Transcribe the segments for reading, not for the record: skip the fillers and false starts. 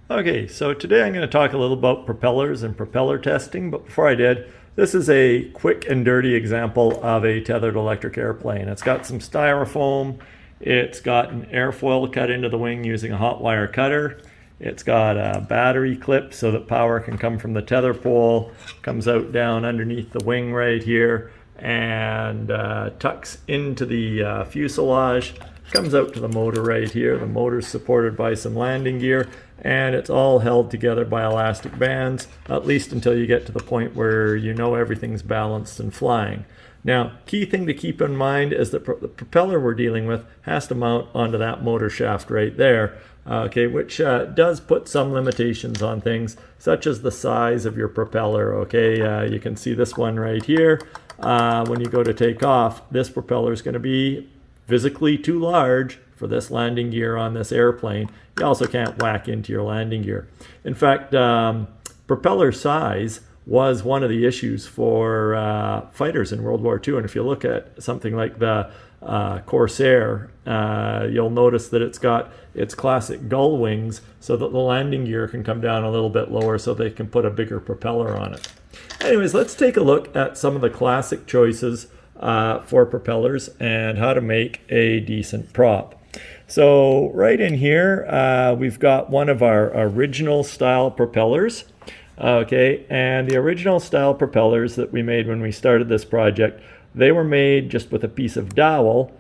Okay, so today I'm going to talk a little about propellers and propeller testing, but before I did, this is a quick and dirty example of a tethered electric airplane. It's got some styrofoam, it's got an airfoil cut into the wing using a hot wire cutter, it's got a battery clip so that power can come from the tether pole, comes out down underneath the wing right here, and tucks into the fuselage, comes out to the motor right here. The motor's supported by some landing gear, and it's all held together by elastic bands, at least until you get to the point where you know everything's balanced and flying. Now, key thing to keep in mind is that the propeller we're dealing with has to mount onto that motor shaft right there, which does put some limitations on things, such as the size of your propeller. You can see this one right here. When you go to take off, this propeller is going to be physically too large for this landing gear on this airplane. You also can't whack into your landing gear. In fact, propeller size was one of the issues for fighters in World War II. And if you look at something like the Corsair, you'll notice that it's got its classic gull wings so that the landing gear can come down a little bit lower so they can put a bigger propeller on it. Anyways, let's take a look at some of the classic choices for propellers and how to make a decent prop. So right in here, we've got one of our original style propellers. And the original style propellers that we made when we started this project, they were made just with a piece of dowel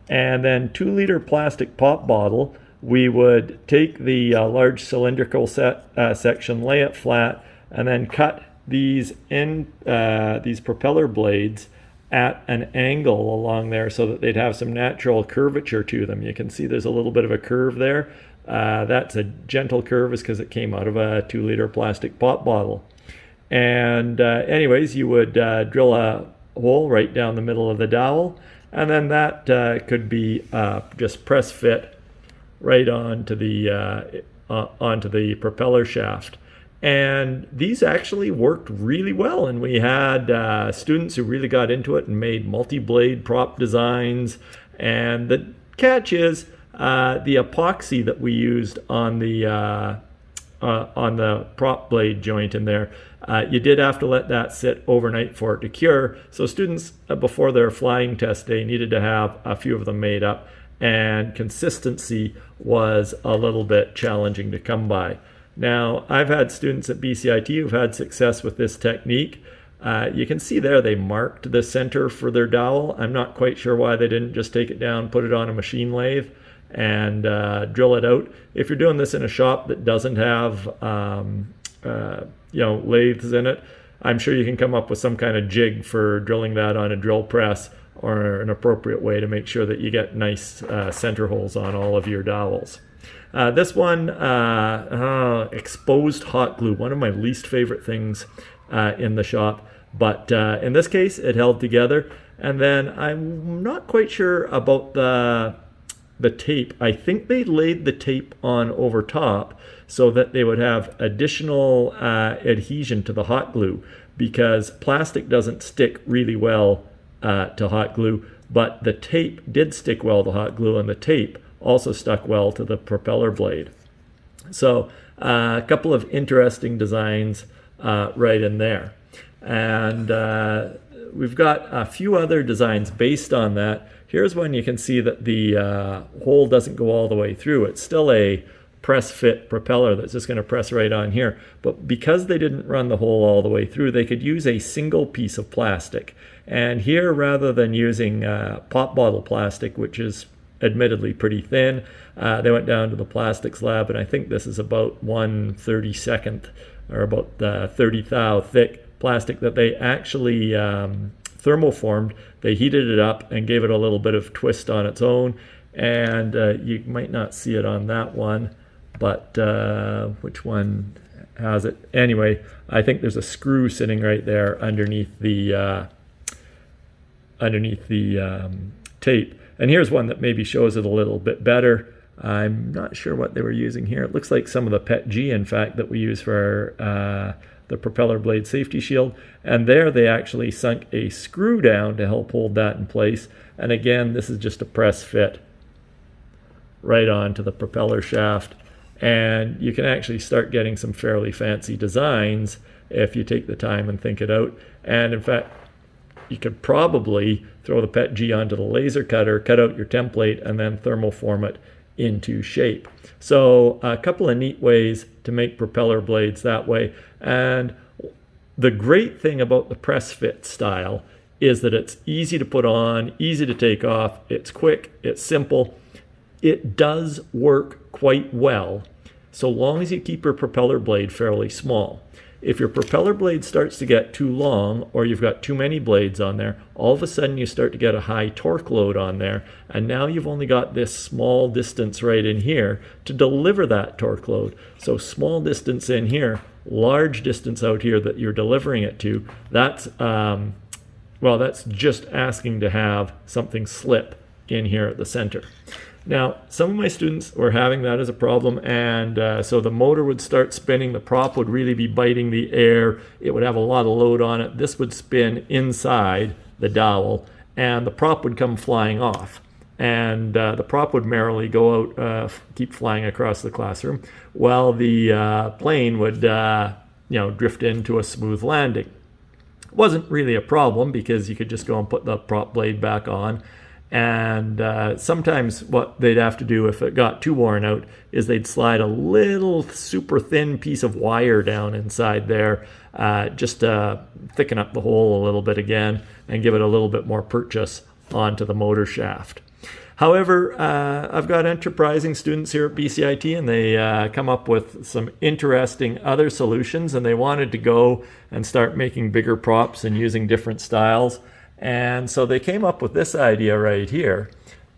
and then 2-liter plastic pop bottle. We would take the large cylindrical section, lay it flat, and then cut these propeller blades at an angle along there so that they'd have some natural curvature to them. You can see there's a little bit of a curve there. That's a gentle curve is because it came out of a 2-liter plastic pop bottle. And anyways, you would drill a hole right down the middle of the dowel, and then that could be just press fit right onto the propeller shaft. And these actually worked really well, and we had students who really got into it and made multi-blade prop designs. And the catch is the epoxy that we used on the prop blade joint in there. You did have to let that sit overnight for it to cure. So students, before their flying test day, needed to have a few of them made up, and consistency was a little bit challenging to come by. Now, I've had students at BCIT who've had success with this technique. You can see there they marked the center for their dowel. I'm not quite sure why they didn't just take it down, put it on a machine lathe, and drill it out. If you're doing this in a shop that doesn't have lathes in it, I'm sure you can come up with some kind of jig for drilling that on a drill press or an appropriate way to make sure that you get nice center holes on all of your dowels. This one, exposed hot glue, one of my least favorite things in the shop. But in this case, it held together. And then I'm not quite sure about the tape. I think they laid the tape on over top so that they would have additional adhesion to the hot glue, because plastic doesn't stick really well to hot glue, but the tape did stick well to hot glue, and the tape also stuck well to the propeller blade. So a couple of interesting designs right in there. And we've got a few other designs based on that. Here's one you can see that the hole doesn't go all the way through. It's still a press fit propeller that's just going to press right on here. But because they didn't run the hole all the way through, they could use a single piece of plastic. And here, rather than using pop bottle plastic, which is admittedly pretty thin, they went down to the plastics lab, and I think this is about 1/32 or about 30 thou thick plastic that they actually thermoformed. They heated it up and gave it a little bit of twist on its own, and you might not see it on that one, but which one has it? Anyway, I think there's a screw sitting right there underneath the tape. And here's one that maybe shows it a little bit better. I'm not sure what they were using here. It looks like some of the PET-G, in fact, that we use for the propeller blade safety shield. And there they actually sunk a screw down to help hold that in place. And again, this is just a press fit right onto the propeller shaft. And you can actually start getting some fairly fancy designs if you take the time and think it out. And in fact, you could probably throw the PETG onto the laser cutter, cut out your template, and then thermoform it into shape. So a couple of neat ways to make propeller blades that way. And the great thing about the press fit style is that it's easy to put on, easy to take off, it's quick, it's simple. It does work quite well, so long as you keep your propeller blade fairly small. If your propeller blade starts to get too long, or you've got too many blades on there, all of a sudden you start to get a high torque load on there, and now you've only got this small distance right in here to deliver that torque load. So small distance in here, large distance out here that you're delivering it to, that's that's just asking to have something slip in here at the center. Now, some of my students were having that as a problem, and so the motor would start spinning, the prop would really be biting the air, it would have a lot of load on it, this would spin inside the dowel, and the prop would come flying off. And the prop would merrily go out, keep flying across the classroom, while the plane would drift into a smooth landing. It wasn't really a problem because you could just go and put the prop blade back on. And sometimes what they'd have to do if it got too worn out is they'd slide a little super thin piece of wire down inside there just to thicken up the hole a little bit again and give it a little bit more purchase onto the motor shaft. However, I've got enterprising students here at BCIT, and they come up with some interesting other solutions, and they wanted to go and start making bigger props and using different styles. And so they came up with this idea right here.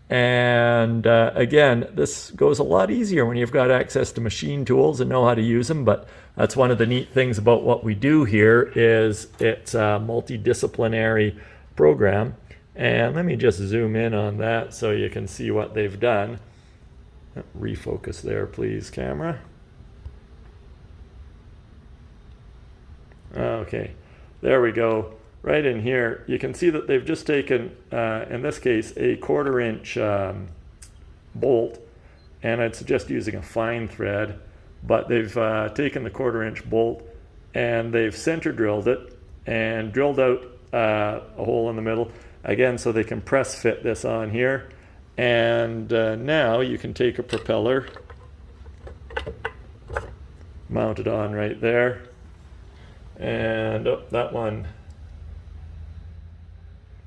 And again, this goes a lot easier when you've got access to machine tools and know how to use them. But that's one of the neat things about what we do here is it's a multidisciplinary program. And let me just zoom in on that so you can see what they've done. Refocus there, please, camera. Okay, there we go. Right in here, you can see that they've just taken, in this case, a 1/4 inch bolt, and I'd suggest using a fine thread, but they've taken the 1/4 inch bolt and they've center drilled it and drilled out a hole in the middle, again, so they can press fit this on here. And now you can take a propeller, mount it on right there, and that one,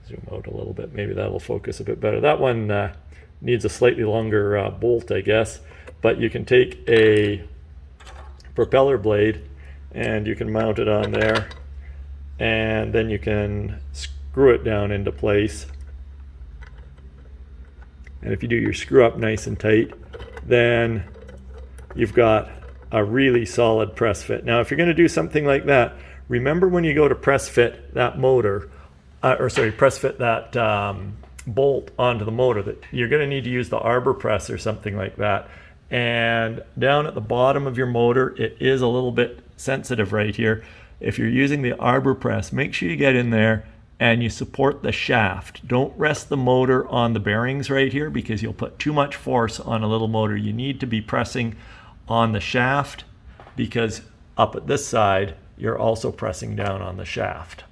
zoom out a little bit, maybe that'll focus a bit better. That one needs a slightly longer bolt, I guess, but you can take a propeller blade and you can mount it on there, and then you can screw it down into place. And if you do your screw up nice and tight, then you've got a really solid press fit. Now, if you're going to do something like that, remember when you go to press fit that motor, press fit that bolt onto the motor, that you're going to need to use the arbor press or something like that. And down at the bottom of your motor, it is a little bit sensitive right here. If you're using the arbor press, make sure you get in there and you support the shaft. Don't rest the motor on the bearings right here because you'll put too much force on a little motor. You need to be pressing on the shaft because up at this side, you're also pressing down on the shaft.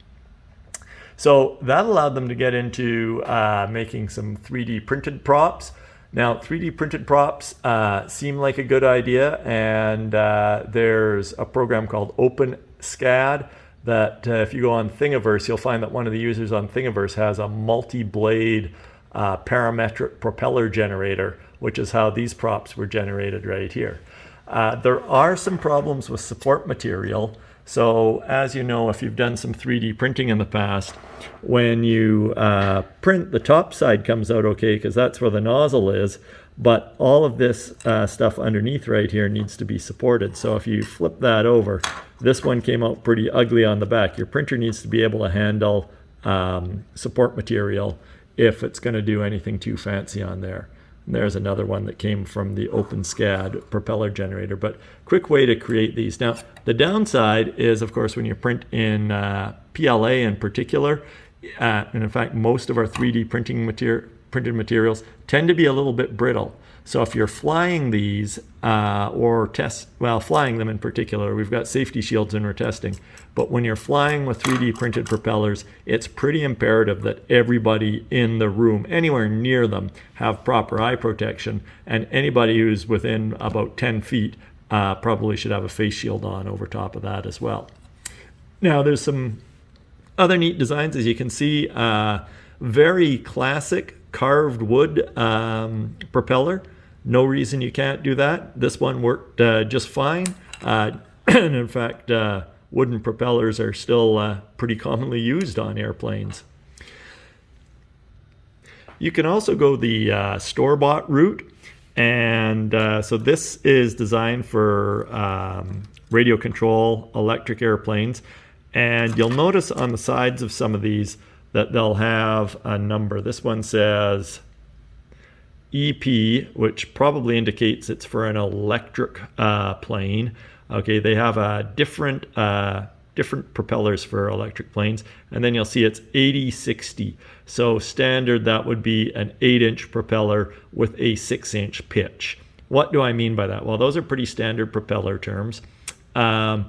So that allowed them to get into making some 3D printed props. Now, 3D printed props seem like a good idea, and there's a program called OpenSCAD that if you go on Thingiverse, you'll find that one of the users on Thingiverse has a multi-blade parametric propeller generator, which is how these props were generated right here. There are some problems with support material. So as you know, if you've done some 3D printing in the past, when you print, the top side comes out okay because that's where the nozzle is, but all of this stuff underneath right here needs to be supported. So if you flip that over, this one came out pretty ugly on the back. Your printer needs to be able to handle support material if it's going to do anything too fancy on there. And there's another one that came from the OpenSCAD propeller generator, but quick way to create these. Now, the downside is, of course, when you print in PLA in particular, and in fact, most of our 3D printing printed materials tend to be a little bit brittle. So if you're flying these flying them in particular, we've got safety shields and we're testing. But when you're flying with 3D printed propellers, it's pretty imperative that everybody in the room, anywhere near them, have proper eye protection. And anybody who's within about 10 feet probably should have a face shield on over top of that as well. Now there's some other neat designs, as you can see. Very classic carved wood propeller. No reason you can't do that. This one worked just fine. And in fact, wooden propellers are still pretty commonly used on airplanes. You can also go the store-bought route. And so this is designed for radio control electric airplanes. And you'll notice on the sides of some of these that they'll have a number. This one says EP, which probably indicates it's for an electric plane. Okay, they have a different propellers for electric planes, and then you'll see it's 80/60. So standard, that would be an 8-inch propeller with a 6-inch pitch. What do I mean by that? Well, those are pretty standard propeller terms. 8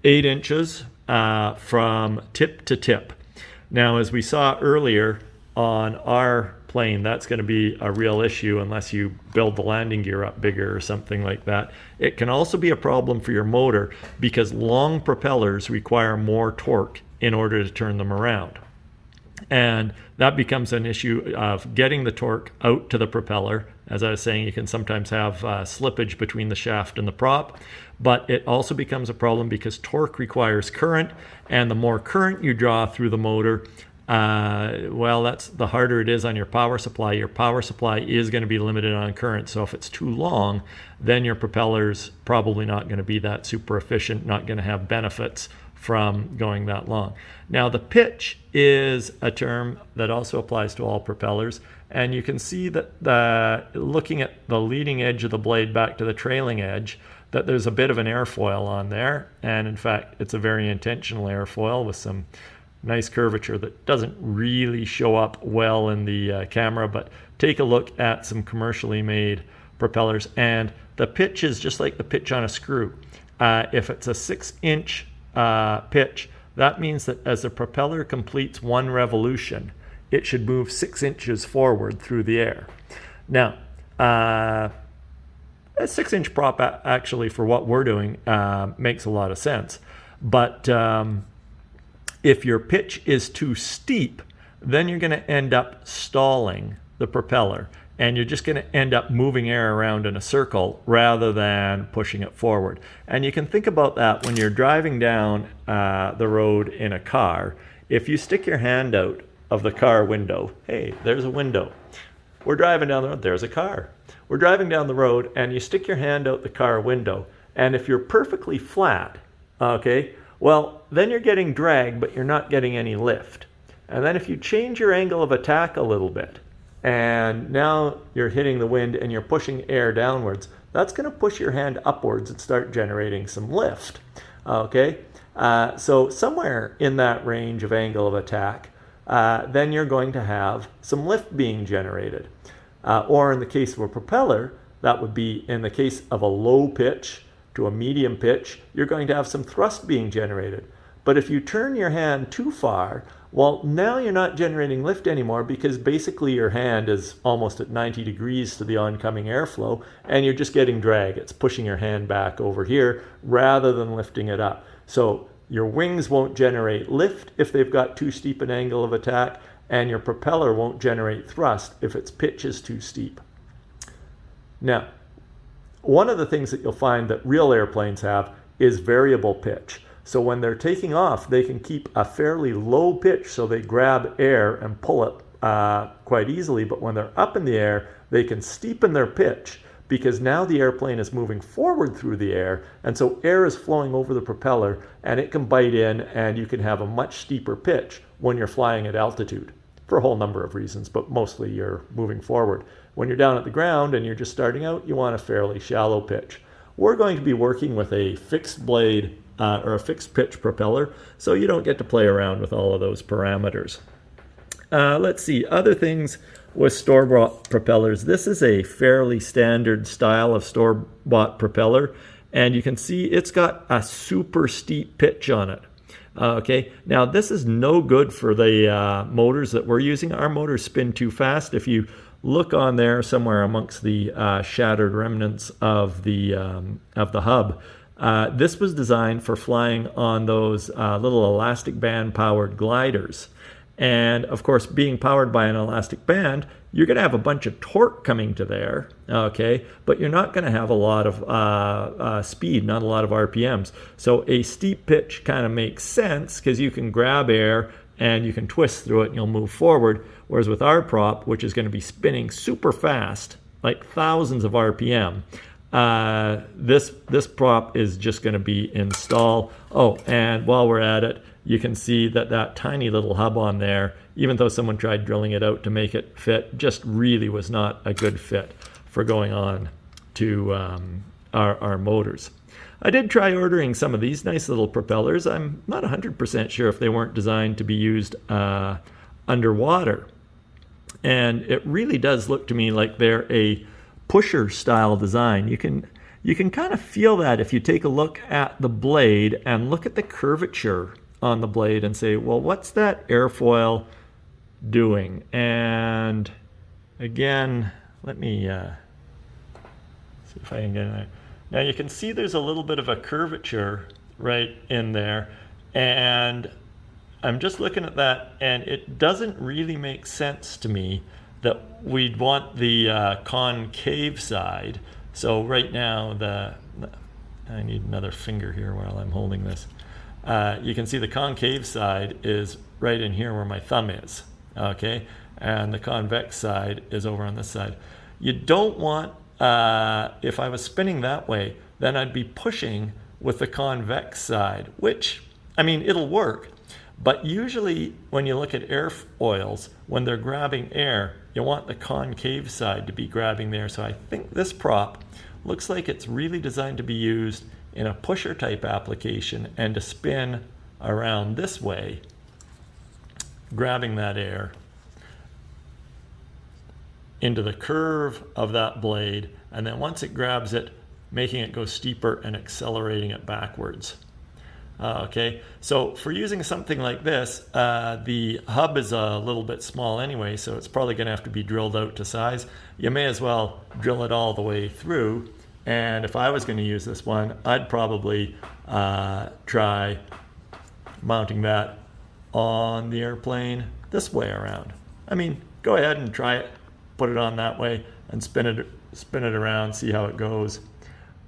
inches from tip to tip. Now, as we saw earlier on our plane, that's going to be a real issue unless you build the landing gear up bigger or something like that. It can also be a problem for your motor because long propellers require more torque in order to turn them around. And that becomes an issue of getting the torque out to the propeller. As I was saying, you can sometimes have slippage between the shaft and the prop, but it also becomes a problem because torque requires current, and the more current you draw through the motor, that's the harder it is on your power supply. Your power supply is going to be limited on current, so if it's too long, then your propeller's probably not going to be that super efficient, not going to have benefits from going that long. Now, the pitch is a term that also applies to all propellers, and you can see that looking at the leading edge of the blade back to the trailing edge, that there's a bit of an airfoil on there, and in fact it's a very intentional airfoil with some nice curvature that doesn't really show up well in the camera, but take a look at some commercially made propellers, and the pitch is just like the pitch on a screw. If it's a 6-inch pitch, that means that as the propeller completes one revolution, it should move 6 inches forward through the air. Now, a 6-inch prop actually for what we're doing makes a lot of sense, but if your pitch is too steep, then you're going to end up stalling the propeller, and you're just going to end up moving air around in a circle rather than pushing it forward. And you can think about that when you're driving down the road in a car. If you stick your hand out of the car window, hey, there's a window. We're driving down the road, there's a car. We're driving down the road and you stick your hand out the car window, and if you're perfectly flat, okay, well, then you're getting drag, but you're not getting any lift. And then if you change your angle of attack a little bit, and now you're hitting the wind and you're pushing air downwards, that's going to push your hand upwards and start generating some lift. Okay, so somewhere in that range of angle of attack, then you're going to have some lift being generated. Or in the case of a propeller, that would be in the case of a low pitch to a medium pitch, you're going to have some thrust being generated. But if you turn your hand too far, well, now you're not generating lift anymore because basically your hand is almost at 90 degrees to the oncoming airflow, and you're just getting drag. It's pushing your hand back over here rather than lifting it up. So your wings won't generate lift if they've got too steep an angle of attack, and your propeller won't generate thrust if its pitch is too steep. Now, one of the things that you'll find that real airplanes have is variable pitch. So when they're taking off, they can keep a fairly low pitch so they grab air and pull it quite easily. But when they're up in the air, they can steepen their pitch because now the airplane is moving forward through the air, and so air is flowing over the propeller and it can bite in, and you can have a much steeper pitch when you're flying at altitude for a whole number of reasons, but mostly you're moving forward. When you're down at the ground and you're just starting out, you want a fairly shallow pitch. We're going to be working with a fixed blade or a fixed pitch propeller, so you don't get to play around with all of those parameters. Let's see, other things with store-bought propellers. This is a fairly standard style of store-bought propeller, and you can see it's got a super steep pitch on it. Okay, now this is no good for the motors that we're using. Our motors spin too fast. If you look on there somewhere amongst the shattered remnants of the hub, this was designed for flying on those little elastic band powered gliders. And of course, being powered by an elastic band, you're going to have a bunch of torque coming to there, okay? But you're not going to have a lot of speed, not a lot of RPMs. So a steep pitch kind of makes sense because you can grab air and you can twist through it and you'll move forward. Whereas with our prop, which is going to be spinning super fast, like thousands of RPM, this prop is just going to be in stall. Oh, and while we're at it, you can see that tiny little hub on there, even though someone tried drilling it out to make it fit, just really was not a good fit for going on to our motors. I did try ordering some of these nice little propellers. I'm not 100% sure if they weren't designed to be used underwater. And it really does look to me like they're a pusher style design. You can kind of feel that if you take a look at the blade and look at the curvature on the blade and say, well, what's that airfoil doing? And again, let me see if I can get in there. Now you can see there's a little bit of a curvature right in there, and I'm just looking at that, and it doesn't really make sense to me that we'd want the concave side. So right now, I need another finger here while I'm holding this. You can see the concave side is right in here where my thumb is, okay? And the convex side is over on this side. You don't want, if I was spinning that way, then I'd be pushing with the convex side, which, I mean, it'll work. But usually when you look at airfoils, when they're grabbing air, you want the concave side to be grabbing there. So I think this prop looks like it's really designed to be used in a pusher type application and to spin around this way, grabbing that air into the curve of that blade, and then once it grabs it, making it go steeper and accelerating it backwards. Okay, so for using something like this, the hub is a little bit small anyway, so it's probably going to have to be drilled out to size. You may as well drill it all the way through. And if I was going to use this one, I'd probably try mounting that on the airplane this way around. I mean, go ahead and try it, put it on that way, and spin it around, see how it goes.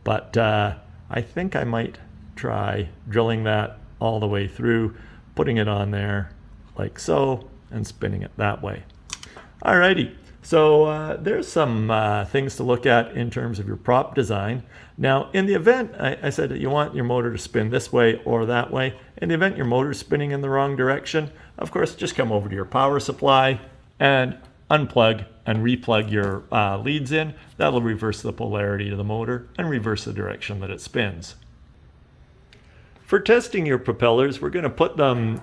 But I think I might try drilling that all the way through, putting it on there like so, and spinning it that way. Alrighty. So there's some things to look at in terms of your prop design. Now, in the event, I said that you want your motor to spin this way or that way. In the event your motor's spinning in the wrong direction, of course, just come over to your power supply and unplug and replug your leads in. That'll reverse the polarity of the motor and reverse the direction that it spins. For testing your propellers, we're going to put them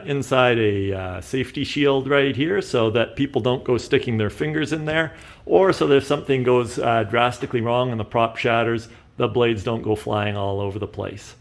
inside a safety shield right here so that people don't go sticking their fingers in there, or so that if something goes drastically wrong and the prop shatters, the blades don't go flying all over the place.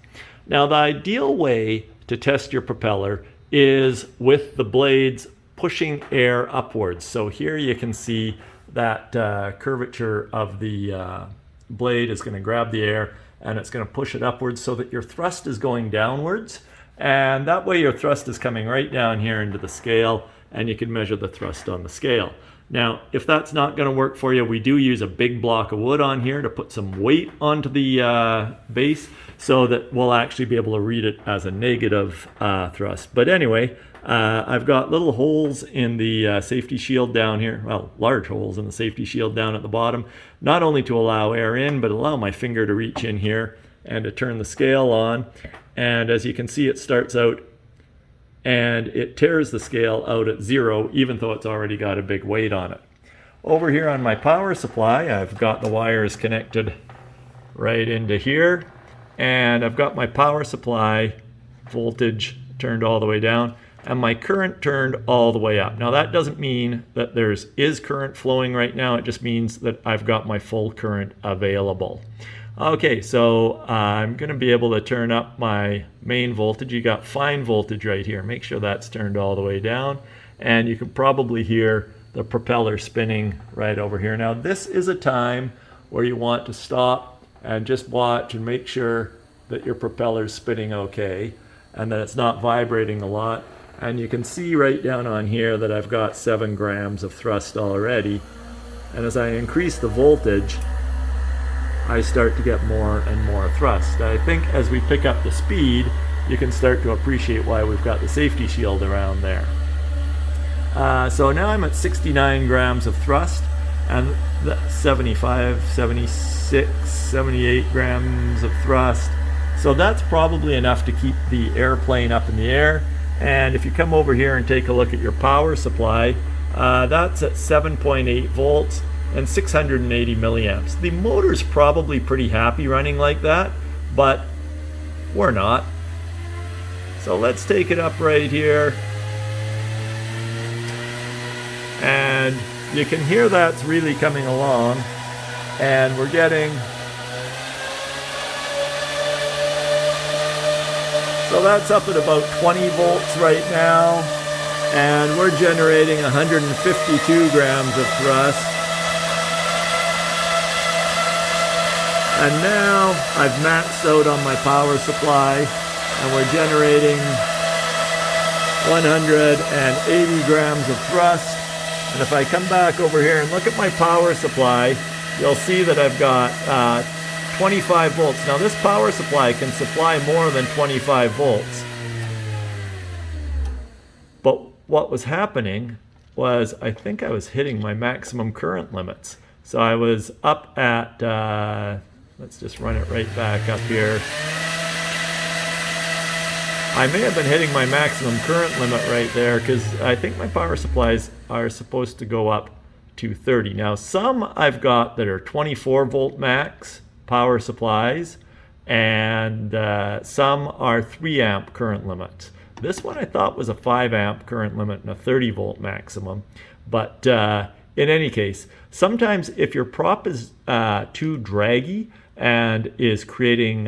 Now, the ideal way to test your propeller is with the blades pushing air upwards. So here you can see that curvature of the blade is going to grab the air and it's going to push it upwards so that your thrust is going downwards. And that way your thrust is coming right down here into the scale, and you can measure the thrust on the scale. Now, if that's not going to work for you, we do use a big block of wood on here to put some weight onto the base so that we'll actually be able to read it as a negative thrust. But anyway, I've got little holes in the safety shield down here, well, large holes in the safety shield down at the bottom, not only to allow air in, but allow my finger to reach in here and to turn the scale on. And as you can see, it starts out and it tears the scale out at 0, even though it's already got a big weight on it. Over here on my power supply, I've got the wires connected right into here, and I've got my power supply voltage turned all the way down. and my current turned all the way up. Now that doesn't mean that is current flowing right now, it just means that I've got my full current available. Okay, so I'm going to be able to turn up my main voltage. You got fine voltage right here. Make sure that's turned all the way down. And you can probably hear the propeller spinning right over here. Now this is a time where you want to stop and just watch and make sure that your propeller's spinning okay and that it's not vibrating a lot. And you can see right down on here that I've got 7 grams of thrust already. And as I increase the voltage, I start to get more and more thrust. I think as we pick up the speed, you can start to appreciate why we've got the safety shield around there. So now I'm at 69 grams of thrust, and 75, 76, 78 grams of thrust. So that's probably enough to keep the airplane up in the air. And if you come over here and take a look at your power supply, that's at 7.8 volts. And 680 milliamps. The motor's probably pretty happy running like that, but we're not. So let's take it up right here. And you can hear that's really coming along. And we're getting... So that's up at about 20 volts right now. And we're generating 152 grams of thrust. And now I've maxed out on my power supply and we're generating 180 grams of thrust. And if I come back over here and look at my power supply, you'll see that I've got 25 volts. Now this power supply can supply more than 25 volts. But what was happening was I think I was hitting my maximum current limits. So I was up at... let's just run it right back up here. I may have been hitting my maximum current limit right there because I think my power supplies are supposed to go up to 30. Now some I've got that are 24 volt max power supplies and some are 3 amp current limits. This one I thought was a 5 amp current limit and a 30 volt maximum. But in any case, sometimes if your prop is too draggy, and is creating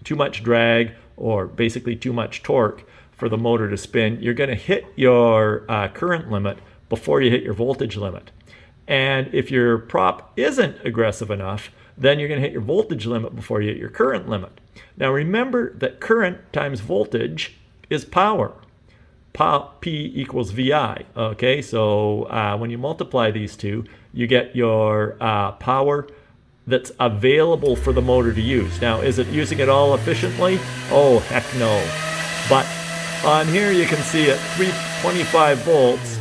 too much drag or basically too much torque for the motor to spin, you're going to hit your current limit before you hit your voltage limit. And if your prop isn't aggressive enough, then you're going to hit your voltage limit before you hit your current limit. Now remember that current times voltage is power. P equals VI. Okay, so when you multiply these two, you get your power that's available for the motor to use. Now, is it using it all efficiently? Oh, heck no. But on here you can see at 325 volts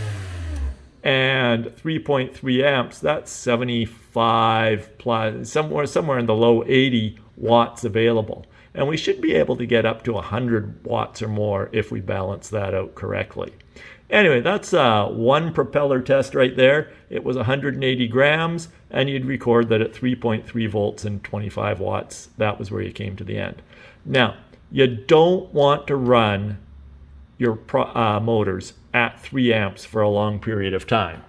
and 3.3 amps, that's 75 plus, somewhere in the low 80 watts available. And we should be able to get up to 100 watts or more if we balance that out correctly. Anyway, that's one propeller test right there. It was 180 grams, and you'd record that at 3.3 volts and 25 watts. That was where you came to the end. Now, you don't want to run your motors at 3 amps for a long period of time.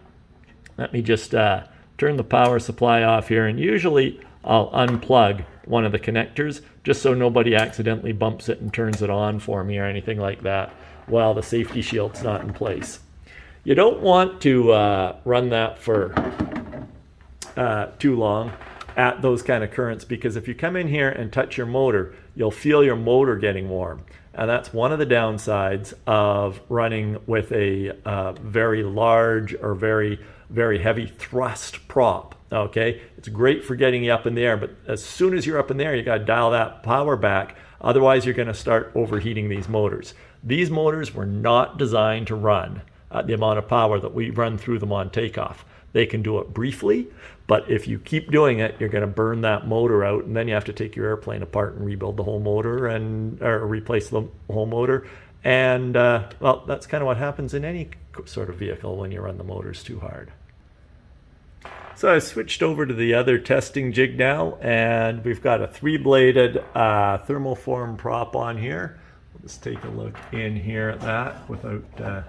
Let me just turn the power supply off here, and usually I'll unplug one of the connectors just so nobody accidentally bumps it and turns it on for me or anything like that while the safety shield's not in place. You don't want to run that for too long at those kind of currents, because if you come in here and touch your motor, you'll feel your motor getting warm. And that's one of the downsides of running with a very large or very, very heavy thrust prop. Okay, it's great for getting you up in the air, but as soon as you're up in the air, you got to dial that power back. Otherwise, you're going to start overheating these motors. These motors were not designed to run at the amount of power that we run through them on takeoff. They can do it briefly, but if you keep doing it, you're going to burn that motor out, and then you have to take your airplane apart and rebuild the whole motor or replace the whole motor. And well, that's kind of what happens in any sort of vehicle when you run the motors too hard. So I switched over to the other testing jig now, and we've got a 3-bladed thermoform prop on here. Let's take a look in here at that without, oh,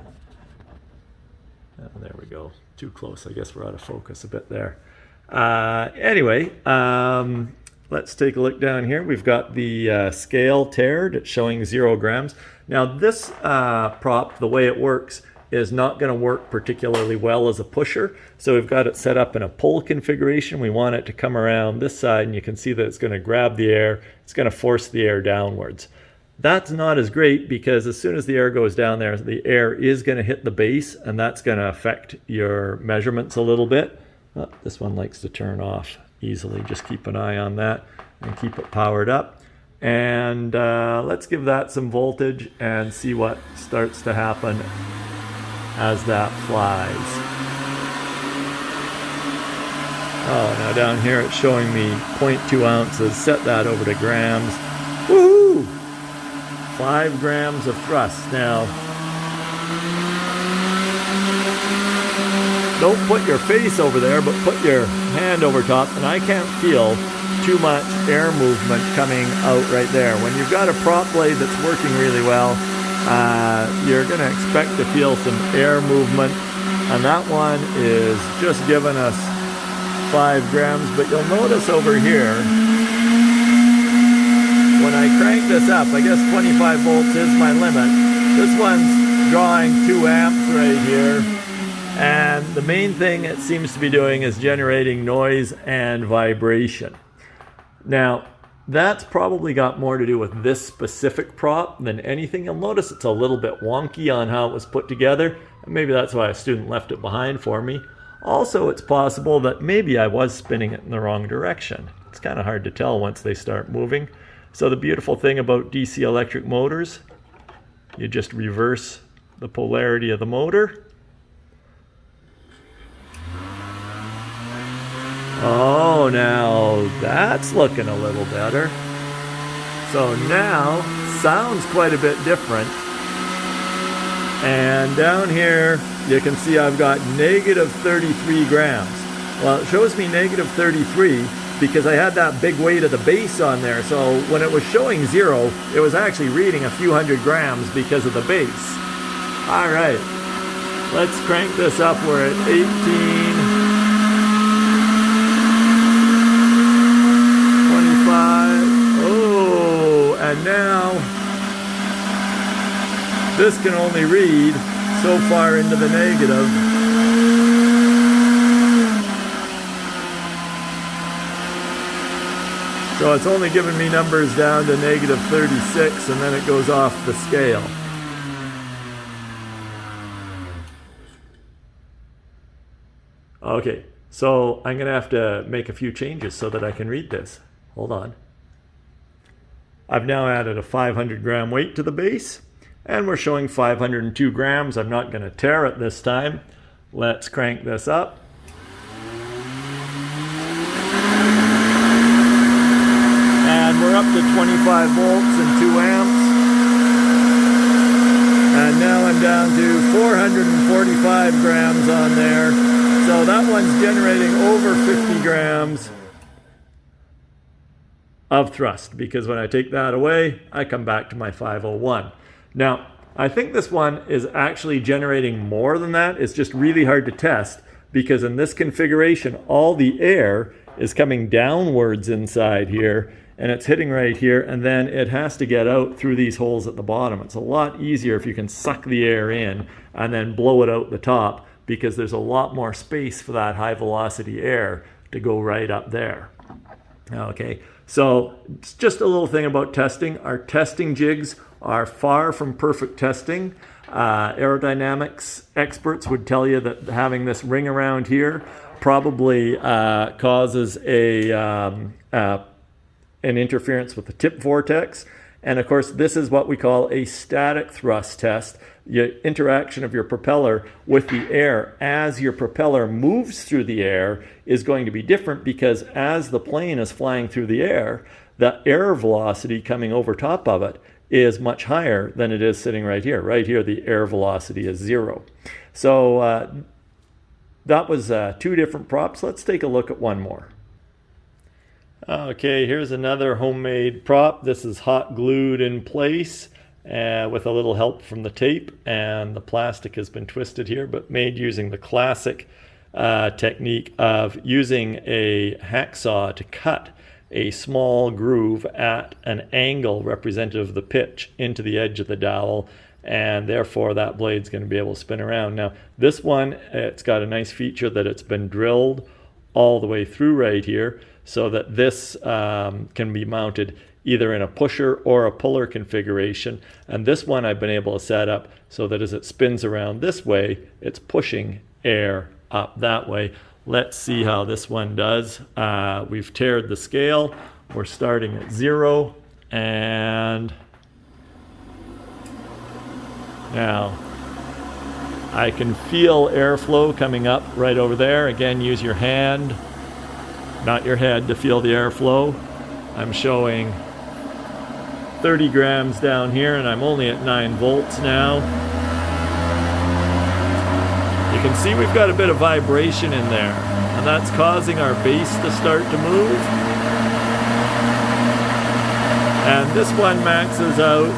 there we go, too close. I guess we're out of focus a bit there. Anyway, let's take a look down here. We've got the scale tared. It's showing 0 grams. Now this prop, the way it works, is not going to work particularly well as a pusher. So we've got it set up in a pull configuration. We want it to come around this side, and you can see that it's going to grab the air. It's going to force the air downwards. That's not as great because as soon as the air goes down there, the air is going to hit the base, and that's going to affect your measurements a little bit. Oh, this one likes to turn off easily. Just keep an eye on that and keep it powered up. And let's give that some voltage and see what starts to happen as that flies. Oh, now down here it's showing me 0.2 ounces. Set that over to grams. Woohoo! 5 grams of thrust. Now, don't put your face over there, but put your hand over top, and I can't feel too much air movement coming out right there. When you've got a prop blade that's working really well, you're going to expect to feel some air movement, and that one is just giving us 5 grams. But you'll notice over here, when I crank this up, I guess 25 volts is my limit. This one's drawing 2 amps right here. And the main thing it seems to be doing is generating noise and vibration. Now, that's probably got more to do with this specific prop than anything. You'll notice it's a little bit wonky on how it was put together. Maybe that's why a student left it behind for me. Also, it's possible that maybe I was spinning it in the wrong direction. It's kind of hard to tell once they start moving. So the beautiful thing about DC electric motors, you just reverse the polarity of the motor. Oh, now that's looking a little better. So now, sounds quite a bit different. And down here, you can see I've got negative 33 grams. Well, it shows me negative 33 because I had that big weight of the base on there. So when it was showing 0, it was actually reading a few hundred grams because of the base. All right, let's crank this up. We're at 18. 25. Oh, and now this can only read so far into the negative. So it's only giving me numbers down to negative 36, and then it goes off the scale. Okay, so I'm going to have to make a few changes so that I can read this. Hold on. I've now added a 500 gram weight to the base, and we're showing 502 grams. I'm not going to tare it this time. Let's crank this up. And we're up to 25 volts and 2 amps. And now I'm down to 445 grams on there. So that one's generating over 50 grams of thrust, because when I take that away, I come back to my 501. Now, I think this one is actually generating more than that. It's just really hard to test because in this configuration, all the air is coming downwards inside here, and it's hitting right here, and then it has to get out through these holes at the bottom. It's a lot easier if you can suck the air in and then blow it out the top, because there's a lot more space for that high velocity air to go right up there. Okay, so it's just a little thing about testing. Our testing jigs are far from perfect testing. Aerodynamics experts would tell you that having this ring around here probably causes an interference with the tip vortex. And of course, this is what we call a static thrust test. The interaction of your propeller with the air as your propeller moves through the air is going to be different, because as the plane is flying through the air, the air velocity coming over top of it is much higher than it is sitting right here. Right here, the air velocity is 0. So that was 2 different props. Let's take a look at one more. Okay, here's another homemade prop. This is hot glued in place, with a little help from the tape, and the plastic has been twisted here, but made using the classic technique of using a hacksaw to cut a small groove at an angle representative of the pitch into the edge of the dowel, and therefore that blade's going to be able to spin around. Now this one, it's got a nice feature that it's been drilled all the way through right here, so that this can be mounted either in a pusher or a puller configuration. And this one I've been able to set up so that as it spins around this way, it's pushing air up that way. Let's see how this one does. We've tared the scale. We're starting at 0, and now I can feel airflow coming up right over there. Again, use your hand, not your head, to feel the airflow. I'm showing 30 grams down here, and I'm only at 9 volts now. You can see we've got a bit of vibration in there, and that's causing our base to start to move. And this one maxes out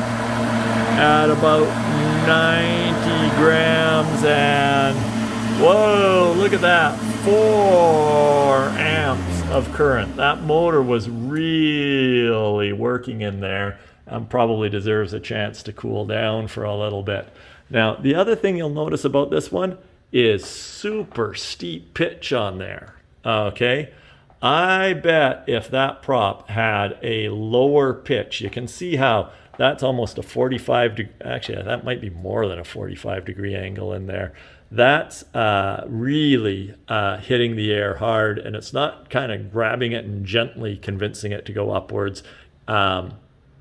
at about 90 grams, and whoa, look at that, 4 amps of current. That motor was really working in there, and probably deserves a chance to cool down for a little bit. Now, the other thing you'll notice about this one is super steep pitch on there, okay? I bet if that prop had a lower pitch, you can see how that's almost a 45 degree, actually that might be more than a 45 degree angle in there. That's really hitting the air hard, and it's not kind of grabbing it and gently convincing it to go upwards.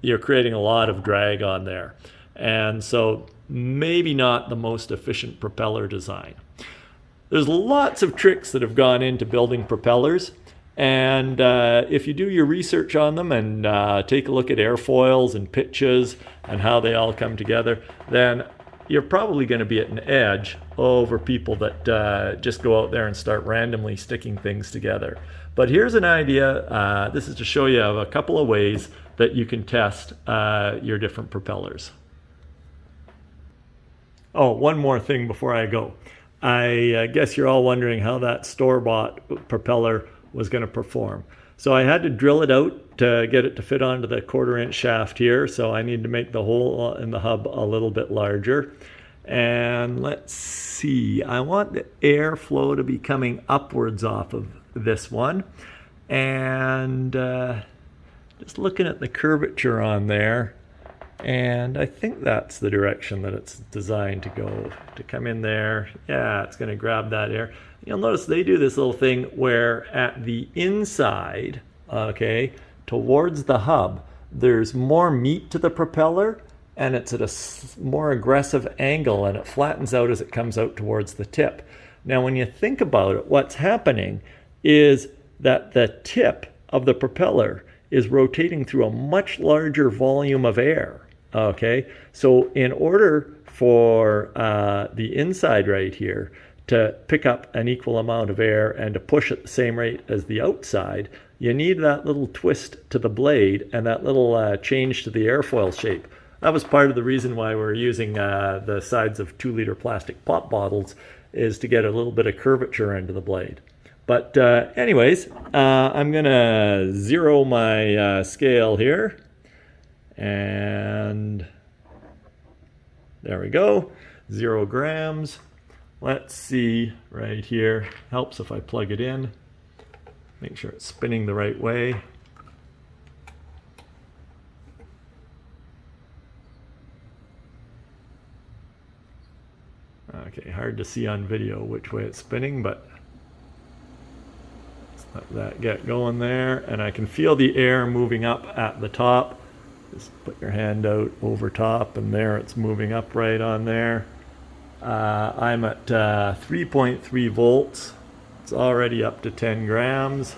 You're creating a lot of drag on there. And so maybe not the most efficient propeller design. There's lots of tricks that have gone into building propellers. And if you do your research on them and take a look at airfoils and pitches and how they all come together, then you're probably going to be at an edge over people that just go out there and start randomly sticking things together. But here's an idea. This is to show you a couple of ways that you can test your different propellers. Oh, one more thing before I go. I guess you're all wondering how that store-bought propeller was going to perform. So I had to drill it out to get it to fit onto the 1/4-inch shaft here. So I need to make the hole in the hub a little bit larger. And let's see, I want the airflow to be coming upwards off of this one. And just looking at the curvature on there, and I think that's the direction that it's designed to go, to come in there. Yeah, it's going to grab that air. You'll notice they do this little thing where at the inside, okay, towards the hub, there's more meat to the propeller, and it's at a more aggressive angle, and it flattens out as it comes out towards the tip. Now, when you think about it, what's happening is that the tip of the propeller is rotating through a much larger volume of air, okay? So in order for the inside right here to pick up an equal amount of air and to push at the same rate as the outside, you need that little twist to the blade and that little change to the airfoil shape. That was part of the reason why we're using the sides of 2-liter plastic pop bottles, is to get a little bit of curvature into the blade. But anyways, I'm gonna zero my scale here, and there we go, 0 grams. Let's see right here, helps if I plug it in, make sure it's spinning the right way. Okay, hard to see on video which way it's spinning, but let's let that get going there. And I can feel the air moving up at the top. Just put your hand out over top, and there it's moving up right on there. I'm at 3.3 volts. It's already up to 10 grams.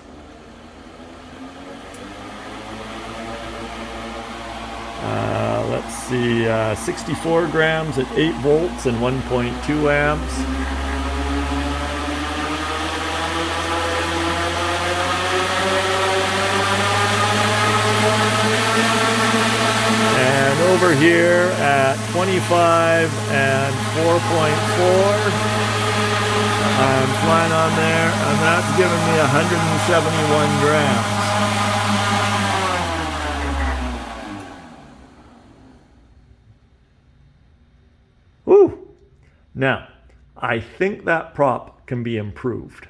Let's see, 64 grams at 8 volts and 1.2 amps. And over here at 25 and 4.4. I'm flying on there, and that's giving me 171 grams. Woo! Now, I think that prop can be improved.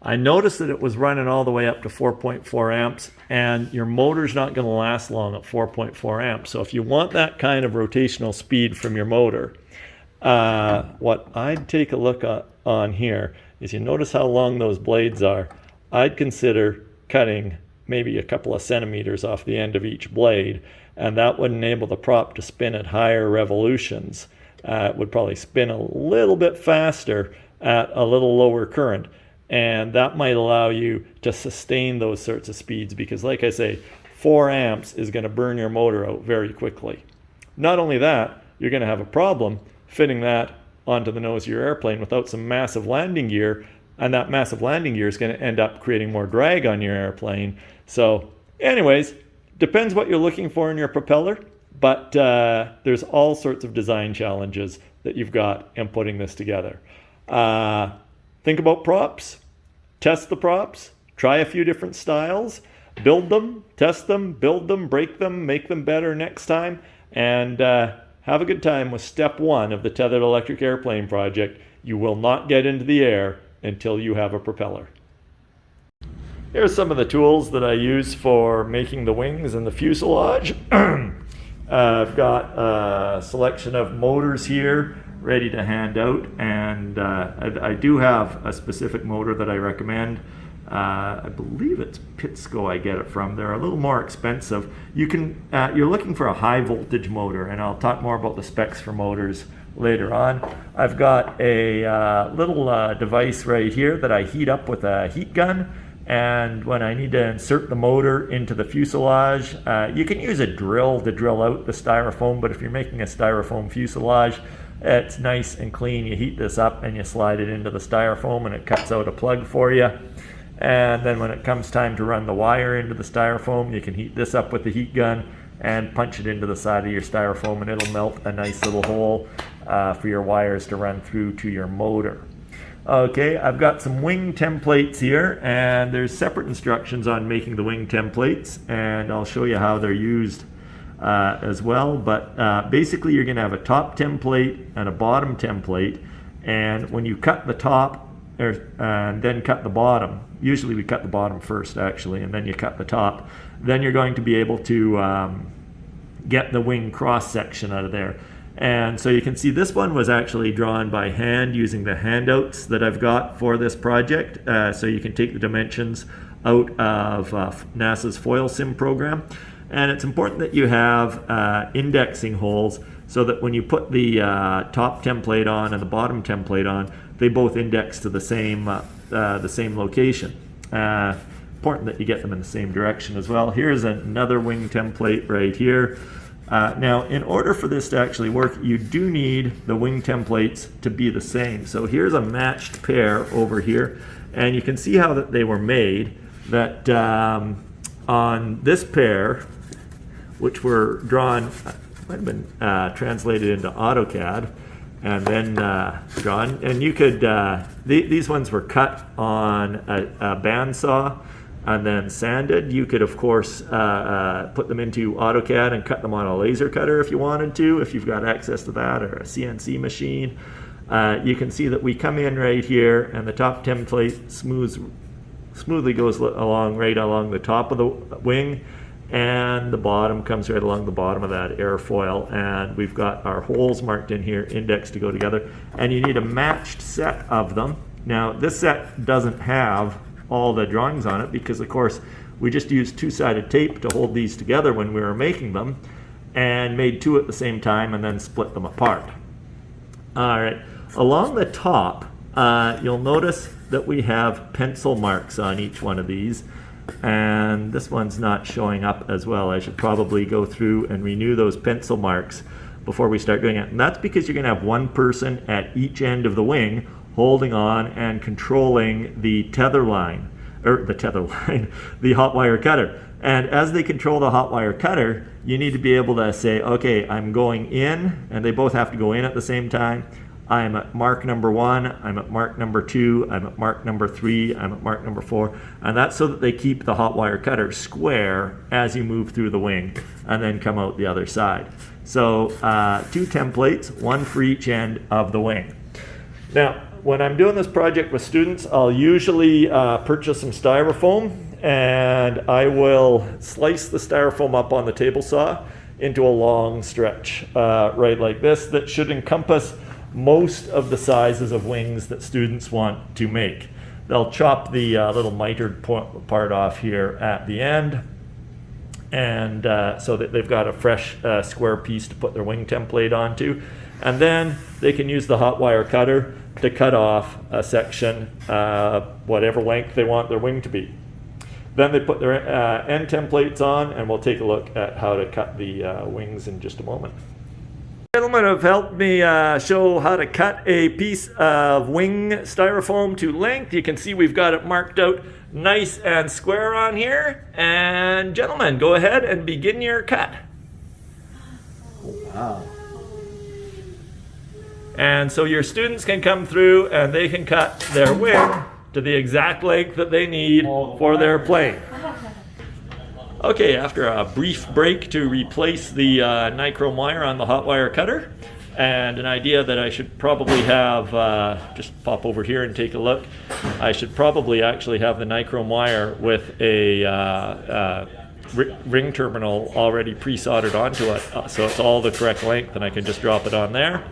I noticed that it was running all the way up to 4.4 amps, and your motor's not going to last long at 4.4 amps. So if you want that kind of rotational speed from your motor, what I'd take a look on here is, you notice how long those blades are. I'd consider cutting maybe a couple of centimeters off the end of each blade, and that would enable the prop to spin at higher revolutions. It would probably spin a little bit faster at a little lower current. And that might allow you to sustain those sorts of speeds, because like I say, 4 amps is going to burn your motor out very quickly. Not only that, you're going to have a problem fitting that onto the nose of your airplane without some massive landing gear, and that massive landing gear is going to end up creating more drag on your airplane. So anyways, depends what you're looking for in your propeller, but there's all sorts of design challenges that you've got in putting this together. Think about props. Test the props, try a few different styles, build them, test them, build them, break them, make them better next time, and have a good time with step 1 of the Tethered Electric Airplane project. You will not get into the air until you have a propeller. Here's some of the tools that I use for making the wings and the fuselage. I've got a selection of motors here ready to hand out, and I do have a specific motor that I recommend. I believe it's Pittsco I get it from. They're a little more expensive. You're looking for a high voltage motor, and I'll talk more about the specs for motors later on. I've got a little device right here that I heat up with a heat gun, and when I need to insert the motor into the fuselage, you can use a drill to drill out the styrofoam, but if you're making a styrofoam fuselage, it's nice and clean. You heat this up and you slide it into the styrofoam, and it cuts out a plug for you. And then when it comes time to run the wire into the styrofoam, you can heat this up with the heat gun and punch it into the side of your styrofoam, and it'll melt a nice little hole for your wires to run through to your motor. Okay, I've got some wing templates here, and there's separate instructions on making the wing templates, and I'll show you how they're used as well. But basically you're going to have a top template and a bottom template, and when you cut the top and then cut the bottom, usually we cut the bottom first actually, and then you cut the top, then you're going to be able to get the wing cross section out of there. And so you can see this one was actually drawn by hand using the handouts that I've got for this project. So you can take the dimensions out of NASA's foil sim program. And it's important that you have indexing holes so that when you put the top template on and the bottom template on, they both index to the same location. Important that you get them in the same direction as well. Here's another wing template right here. Now, in order for this to actually work, you do need the wing templates to be the same. So here's a matched pair over here, and you can see how that they were made. That on this pair, which were drawn, might have been translated into AutoCAD, and then drawn. And you could, these ones were cut on a bandsaw and then sanded. You could, of course, put them into AutoCAD and cut them on a laser cutter if you wanted to, if you've got access to that, or a CNC machine. You can see that we come in right here, and the top template smoothly goes along right along the top of the wing, and the bottom comes right along the bottom of that airfoil, and we've got our holes marked in here, indexed to go together, and you need a matched set of them. Now, this set doesn't have all the drawings on it because, of course, we just used two-sided tape to hold these together when we were making them, and made two at the same time and then split them apart. All right, along the top, you'll notice that we have pencil marks on each one of these, and this one's not showing up as well. I should probably go through and renew those pencil marks before we start doing it. And that's because you're going to have one person at each end of the wing holding on and controlling the tether line, or the tether line, the hot wire cutter. And as they control the hot wire cutter, you need to be able to say, okay, I'm going in, and they both have to go in at the same time. I'm at mark number 1, I'm at mark number 2, I'm at mark number 3, I'm at mark number 4. And that's so that they keep the hot wire cutter square as you move through the wing and then come out the other side. So 2 templates, 1 for each end of the wing. Now, when I'm doing this project with students, I'll usually purchase some styrofoam, and I will slice the styrofoam up on the table saw into a long stretch, right like this, that should encompass most of the sizes of wings that students want to make. They'll chop the little mitered part off here at the end, and so that they've got a fresh square piece to put their wing template onto. And then they can use the hot wire cutter to cut off a section, whatever length they want their wing to be. Then they put their end templates on, and we'll take a look at how to cut the wings in just a moment. Gentlemen have helped me show how to cut a piece of wing styrofoam to length. You can see we've got it marked out nice and square on here. And gentlemen, go ahead and begin your cut. Wow. And so your students can come through and they can cut their wing to the exact length that they need for their plane. Okay, after a brief break to replace the nichrome wire on the hot wire cutter, and an idea that I should probably have, just pop over here and take a look, I should probably actually have the nichrome wire with a ring terminal already pre-soldered onto it, so it's all the correct length and I can just drop it on there.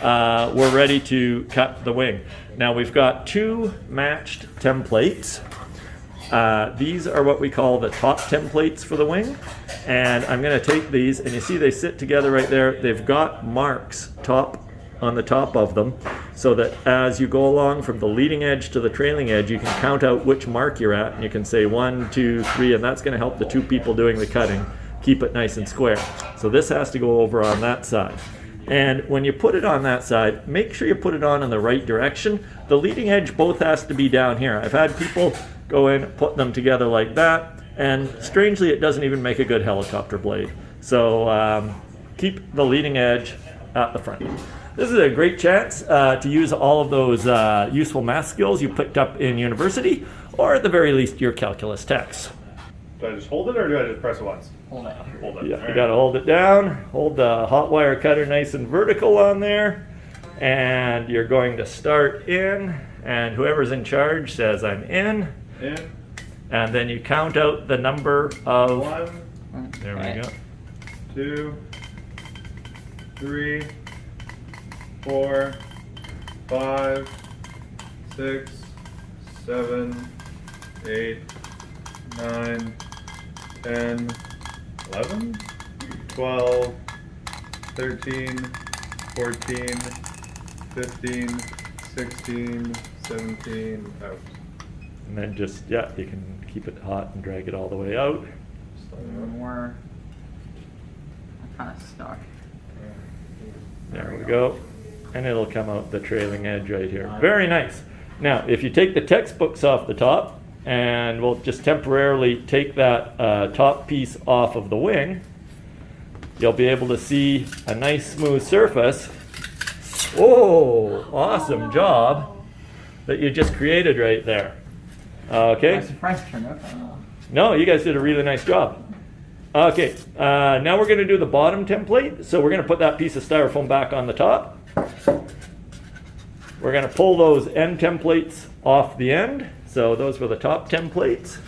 We're ready to cut the wing. Now we've got 2 matched templates. These are what we call the top templates for the wing, and I'm going to take these, and you see they sit together right there. They've got marks on the top of them, so that as you go along from the leading edge to the trailing edge, you can count out which mark you're at, and you can say 1, 2, 3, and that's going to help the 2 people doing the cutting keep it nice and square. So this has to go over on that side. And when you put it on that side, make sure you put it on in the right direction. The leading edge both has to be down here. I've had people go in, put them together like that, and strangely it doesn't even make a good helicopter blade. So keep the leading edge at the front. This is a great chance to use all of those useful math skills you picked up in university, or at the very least your calculus text. Do I just hold it, or do I just press it once? Hold it. Hold it. Yeah, you gotta hold it down, hold the hot wire cutter nice and vertical on there, and you're going to start in, and whoever's in charge says I'm in. And then you count out the number of 1, there we go. 2, 3, 4, 5, 6, 7, 8, 9, 10, 11, 12, 13, 14, 15, 16, 17, out. And then just, yeah, you can keep it hot and drag it all the way out. More. I'm kind of stuck. There we go. And it'll come out the trailing edge right here. Very nice. Now, if you take the textbooks off the top, and we'll just temporarily take that top piece off of the wing, you'll be able to see a nice smooth surface. Whoa, awesome job that you just created right there. Okay. I'm surprised it turned out that well. No, you guys did a really nice job. Okay, now we're going to do the bottom template. So we're going to put that piece of styrofoam back on the top. We're going to pull those end templates off the end. So those were the top templates.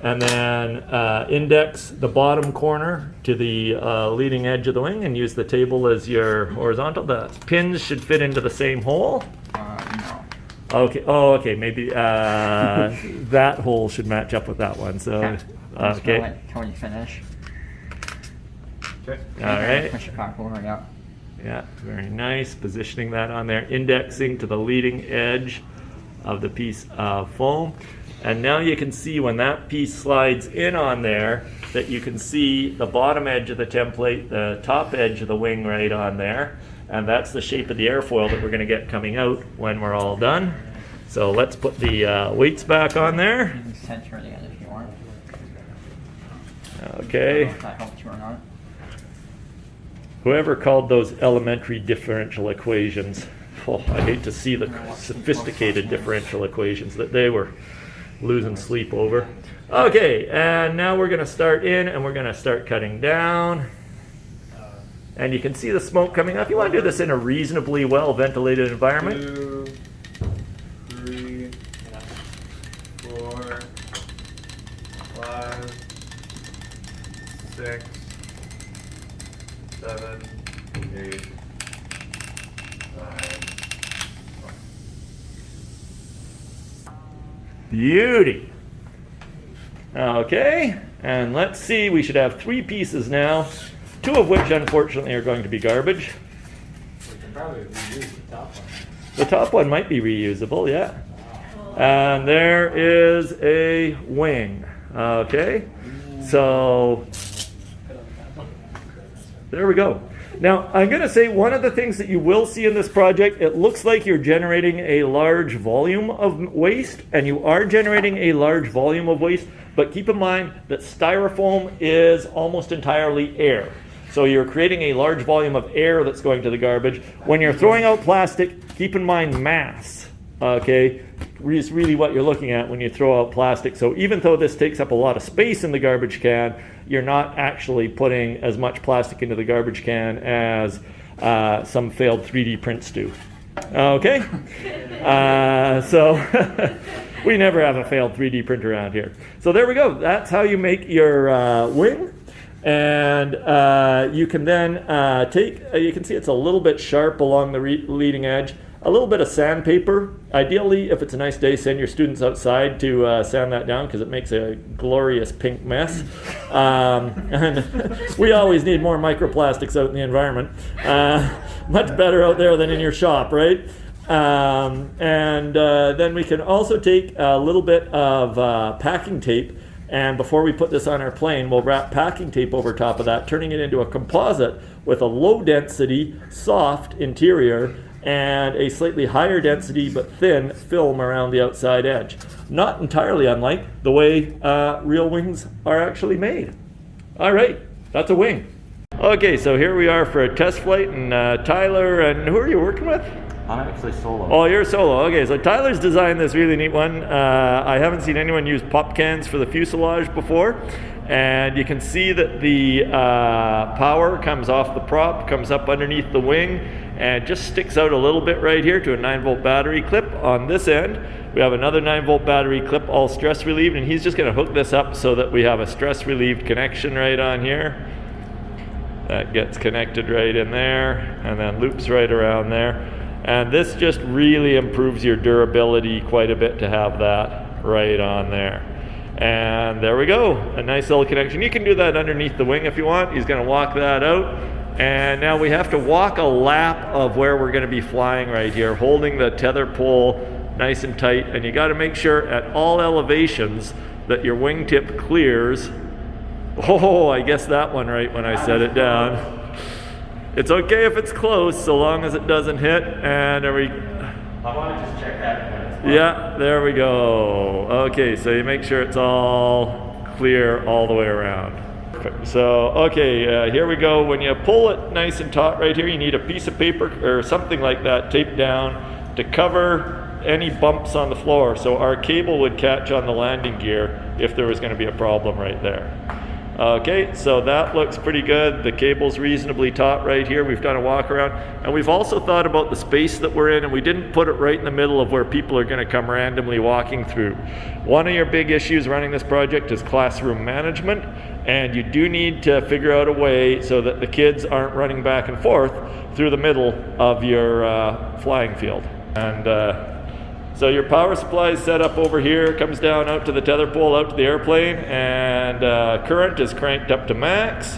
And then index the bottom corner to the leading edge of the wing and use the table as your horizontal. The pins should fit into the same hole. No. Okay. Oh, okay. Maybe that hole should match up with that one. So, okay. Can you finish? Okay. All right. Push it back over, yeah. Yeah. Very nice. Positioning that on there. Indexing to the leading edge of the piece of foam. And now you can see when that piece slides in on there that you can see the bottom edge of the template, the top edge of the wing right on there. And that's the shape of the airfoil that we're going to get coming out when we're all done. So let's put the weights back on there. You can center it again if you want. Okay. If that helps you or not. Whoever called those elementary differential equations, oh, I hate to see the sophisticated differential equations that they were losing sleep over. Okay, and now we're going to start in and we're going to start cutting down. And you can see the smoke coming up. You want to do this in a reasonably well ventilated environment. 2, 3, 4, 5, 6, 7, 8, 9. Beauty. Okay, and let's see, we should have 3 pieces now, 2 of which unfortunately are going to be garbage. We can probably reuse the top one. The top one might be reusable, yeah. And there is a wing. Okay, so there we go. Now, I'm going to say one of the things that you will see in this project, it looks like you're generating a large volume of waste, and you are generating a large volume of waste, but keep in mind that styrofoam is almost entirely air. So you're creating a large volume of air that's going to the garbage. When you're throwing out plastic, keep in mind mass, okay? Is really what you're looking at when you throw out plastic. So even though this takes up a lot of space in the garbage can, you're not actually putting as much plastic into the garbage can as some failed 3D prints do. Okay? So we never have a failed 3D print around here. So there we go. That's how you make your wing. And you can then you can see it's a little bit sharp along the leading edge. A little bit of sandpaper. Ideally, if it's a nice day, send your students outside to sand that down because it makes a glorious pink mess. And we always need more microplastics out in the environment. Much better out there than in your shop, right? Then we can also take a little bit of packing tape, and before we put this on our plane, we'll wrap packing tape over top of that, turning it into a composite with a low density, soft interior, and a slightly higher density but thin film around the outside edge. Not entirely unlike the way real wings are actually made. All right, that's a wing. Okay, so here we are for a test flight, and Tyler, and who are you working with? I'm actually solo. Oh, you're solo. Okay, so Tyler's designed this really neat one. I haven't seen anyone use pop cans for the fuselage before. And you can see that the power comes off the prop, comes up underneath the wing, and just sticks out a little bit right here to a 9-volt battery clip on this end. We have another 9-volt battery clip, all stress relieved, and he's just going to hook this up so that we have a stress relieved connection right on here. That gets connected right in there, and then loops right around there. And this just really improves your durability quite a bit to have that right on there. And there we go, a nice little connection. You can do that underneath the wing if you want. He's going to walk that out. And now we have to walk a lap of where we're going to be flying right here, holding the tether pole nice and tight. And you got to make sure at all elevations that your wingtip clears. Oh, I guessed that one right when I set it down. It's okay if it's close, so long as it doesn't hit. And are we? I want to just check that. Yeah, there we go. Okay, so you make sure it's all clear all the way around. Perfect. So, okay, here we go. When you pull it nice and taut right here, you need a piece of paper or something like that taped down to cover any bumps on the floor. So our cable would catch on the landing gear if there was going to be a problem right there. Okay, so that looks pretty good. The cable's reasonably taut right here. We've done a walk around, and we've also thought about the space that we're in, and we didn't put it right in the middle of where people are going to come randomly walking through. One of your big issues running this project is classroom management, and you do need to figure out a way so that the kids aren't running back and forth through the middle of your flying field. And so your power supply is set up over here, comes down out to the tether pole, out to the airplane, and current is cranked up to max.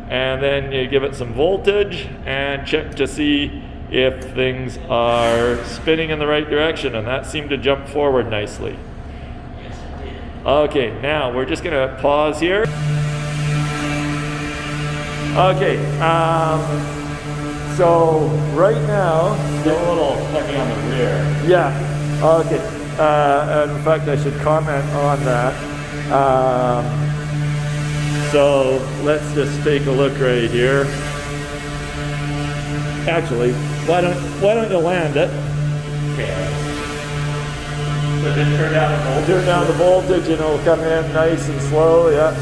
And then you give it some voltage and check to see if things are spinning in the right direction, and that seemed to jump forward nicely. Okay, now we're just gonna pause here. Okay, so right now, Still a little heavy on the rear. yeah. Okay, and in fact I should comment on that. So let's just take a look right here. Actually, why don't you land it? So just turn down the voltage. Turn down the voltage and it'll come in nice and slow, yeah.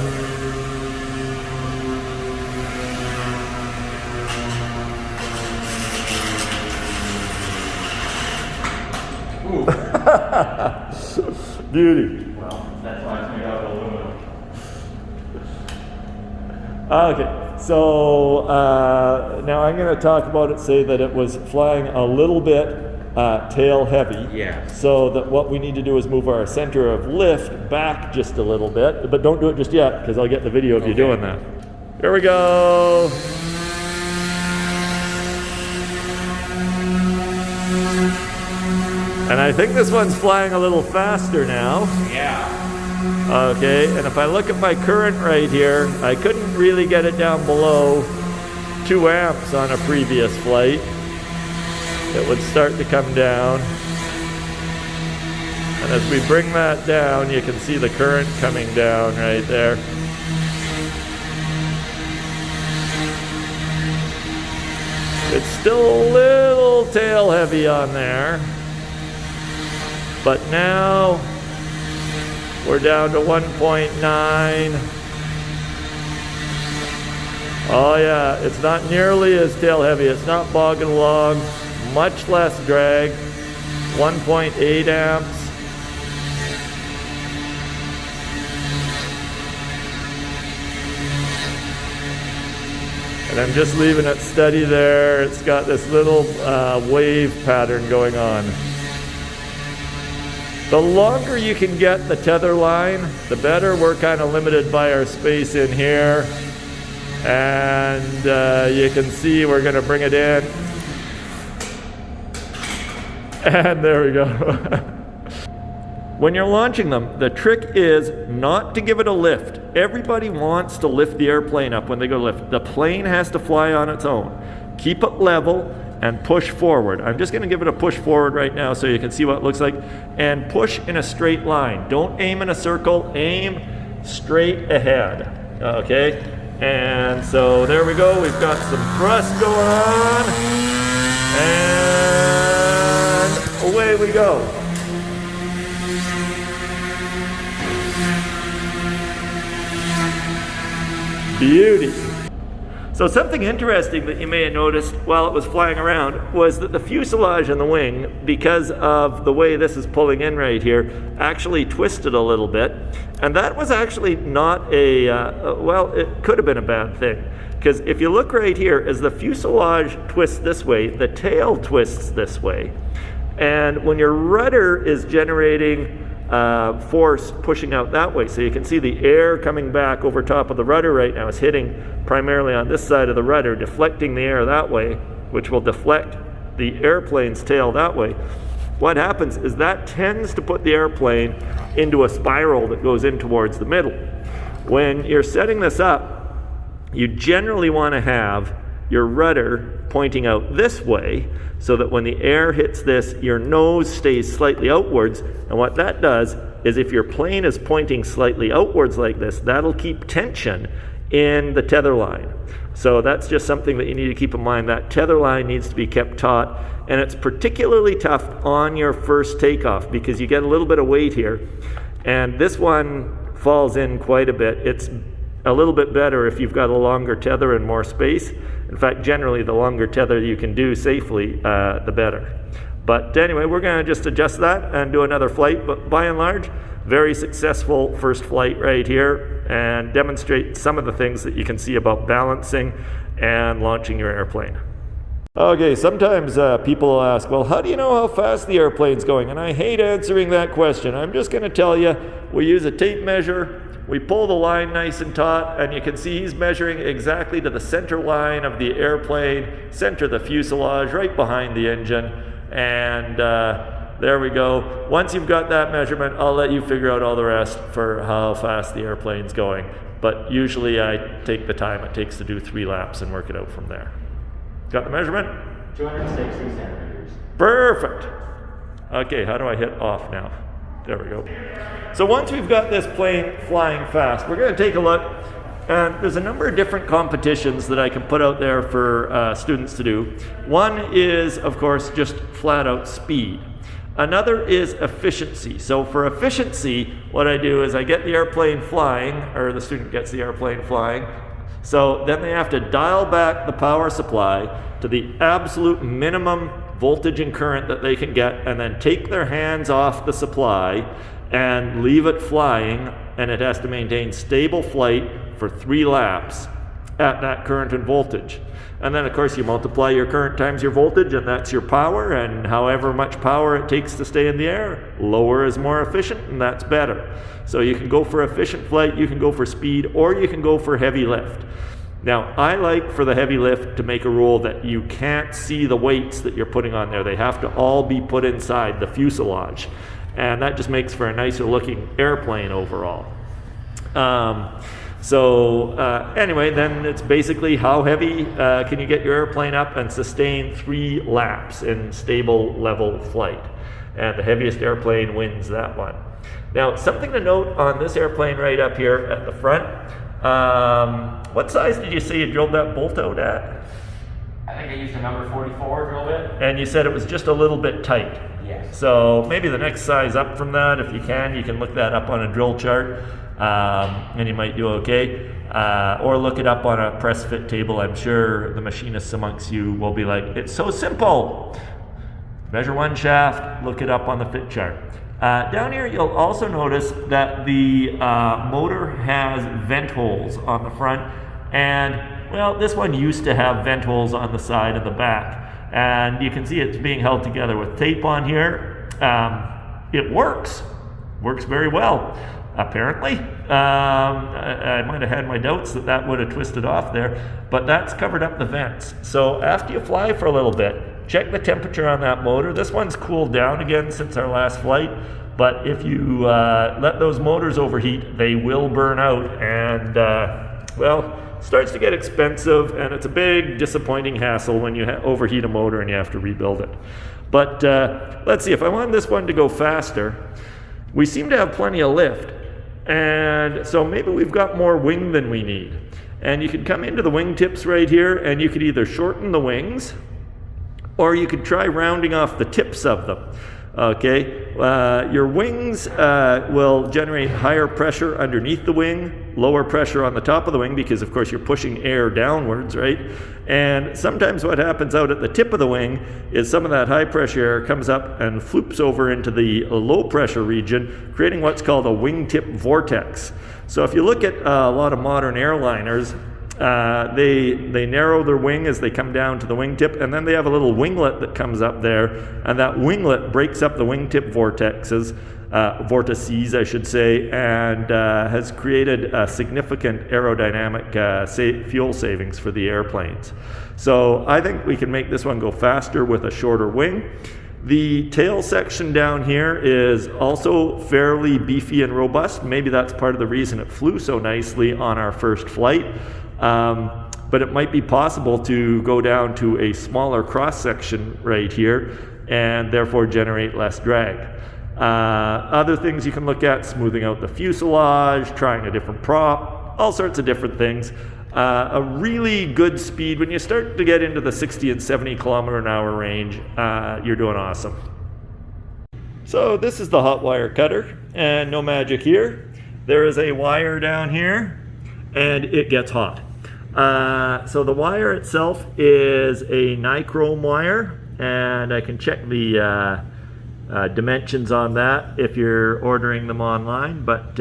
Beauty. Well, that's why it's made out of aluminum. Okay, so now I'm going to talk about it, say that it was flying a little bit tail heavy. Yeah. So that what we need to do is move our center of lift back just a little bit, but don't do it just yet because I'll get the video of you doing that. Here we go. And I think this one's flying a little faster now. Yeah. Okay, and if I look at my current right here, I couldn't really get it down below 2 amps on a previous flight. It would start to come down. And as we bring that down, you can see the current coming down right there. It's still a little tail heavy on there. But now we're down to 1.9. Oh yeah, it's not nearly as tail heavy. It's not bogging along. Much less drag. 1.8 amps. And I'm just leaving it steady there. It's got this little wave pattern going on. The longer you can get the tether line, the better. We're kind of limited by our space in here. And you can see we're going to bring it in. And there we go. When you're launching them, the trick is not to give it a lift. Everybody wants to lift the airplane up when they go lift. The plane has to fly on its own. Keep it level and push forward. I'm just going to give it a push forward right now so you can see what it looks like. And push in a straight line. Don't aim in a circle. Aim straight ahead. Okay? And so there we go. We've got some thrust going on. And away we go. Beauty. So something interesting that you may have noticed while it was flying around was that the fuselage and the wing, because of the way this is pulling in right here, actually twisted a little bit. And that was actually not well, it could have been a bad thing. Because if you look right here, as the fuselage twists this way, the tail twists this way. And when your rudder is generating force pushing out that way. So you can see the air coming back over top of the rudder right now is hitting primarily on this side of the rudder, deflecting the air that way, which will deflect the airplane's tail that way. What happens is that tends to put the airplane into a spiral that goes in towards the middle. When you're setting this up, you generally want to have your rudder pointing out this way so that when the air hits this, your nose stays slightly outwards. And what that does is if your plane is pointing slightly outwards like this, that'll keep tension in the tether line. So that's just something that you need to keep in mind. That tether line needs to be kept taut, and it's particularly tough on your first takeoff because you get a little bit of weight here. And this one falls in quite a bit. It's a little bit better if you've got a longer tether and more space. In fact, generally the longer tether you can do safely, the better. But anyway, we're going to just adjust that and do another flight. But by and large, very successful first flight right here, and demonstrate some of the things that you can see about balancing and launching your airplane. Okay, sometimes people will ask, well, how do you know how fast the airplane's going? And I hate answering that question. I'm just going to tell you, we use a tape measure. We pull the line nice and taut, and you can see he's measuring exactly to the center line of the airplane, center of the fuselage, right behind the engine. And there we go. Once you've got that measurement, I'll let you figure out all the rest for how fast the airplane's going. But usually I take the time it takes to do 3 laps and work it out from there. Got the measurement? 260 centimeters. Perfect. Okay, how do I hit off now? There we go. So once we've got this plane flying fast, we're going to take a look And there's a number of different competitions that I can put out there for students to do. One is, of course, just flat out speed. Another is efficiency. So for efficiency, what I do is I get the airplane flying, or the student gets the airplane flying. So then they have to dial back the power supply to the absolute minimum voltage and current that they can get, and then take their hands off the supply and leave it flying, and it has to maintain stable flight for 3 laps at that current and voltage. And then of course you multiply your current times your voltage, and that's your power, and however much power it takes to stay in the air, lower is more efficient, and that's better. So you can go for efficient flight, you can go for speed, or you can go for heavy lift. Now, I like for the heavy lift to make a rule that you can't see the weights that you're putting on there. They have to all be put inside the fuselage. And that just makes for a nicer looking airplane overall. Anyway, then it's basically how heavy can you get your airplane up and sustain 3 laps in stable level flight. And the heaviest airplane wins that one. Now, something to note on this airplane right up here at the front. What size did you say you drilled that bolt out at? I think I used a number 44 drill bit. And you said it was just a little bit tight. Yes. So maybe the next size up from that, if you can look that up on a drill chart, and you might do okay. Or look it up on a press fit table. I'm sure the machinists amongst you will be like, it's so simple. Measure 1 shaft, look it up on the fit chart. Down here you'll also notice that the motor has vent holes on the front, and well, this one used to have vent holes on the side and the back, and you can see it's being held together with tape on here. It works very well, apparently. I might have had my doubts that would have twisted off there, but that's covered up the vents. So after you fly for a little bit, check the temperature on that motor. This one's cooled down again since our last flight, but if you let those motors overheat, they will burn out, and well, starts to get expensive, and it's a big disappointing hassle when you overheat a motor and you have to rebuild it. But let's see, if I want this one to go faster, we seem to have plenty of lift, and so maybe we've got more wing than we need. And you could come into the wing tips right here, and you could either shorten the wings, or you could try rounding off the tips of them. Okay, your wings will generate higher pressure underneath the wing, lower pressure on the top of the wing, because of course you're pushing air downwards, right? And sometimes what happens out at the tip of the wing is some of that high pressure air comes up and floops over into the low pressure region, creating what's called a wingtip vortex. So if you look at a lot of modern airliners, they narrow their wing as they come down to the wingtip, and then they have a little winglet that comes up there, and that winglet breaks up the wingtip vortices, I should say, and has created a significant aerodynamic fuel savings for the airplanes. So I think we can make this one go faster with a shorter wing. The tail section down here is also fairly beefy and robust. Maybe that's part of the reason it flew so nicely on our first flight. But it might be possible to go down to a smaller cross section right here and therefore generate less drag. Other things you can look at: smoothing out the fuselage, trying a different prop, all sorts of different things. A really good speed, when you start to get into the 60 and 70 kilometer an hour range, you're doing awesome. So this is the hot wire cutter, and no magic here. There is a wire down here, and it gets hot. So the wire itself is a nichrome wire, and I can check the dimensions on that if you're ordering them online, but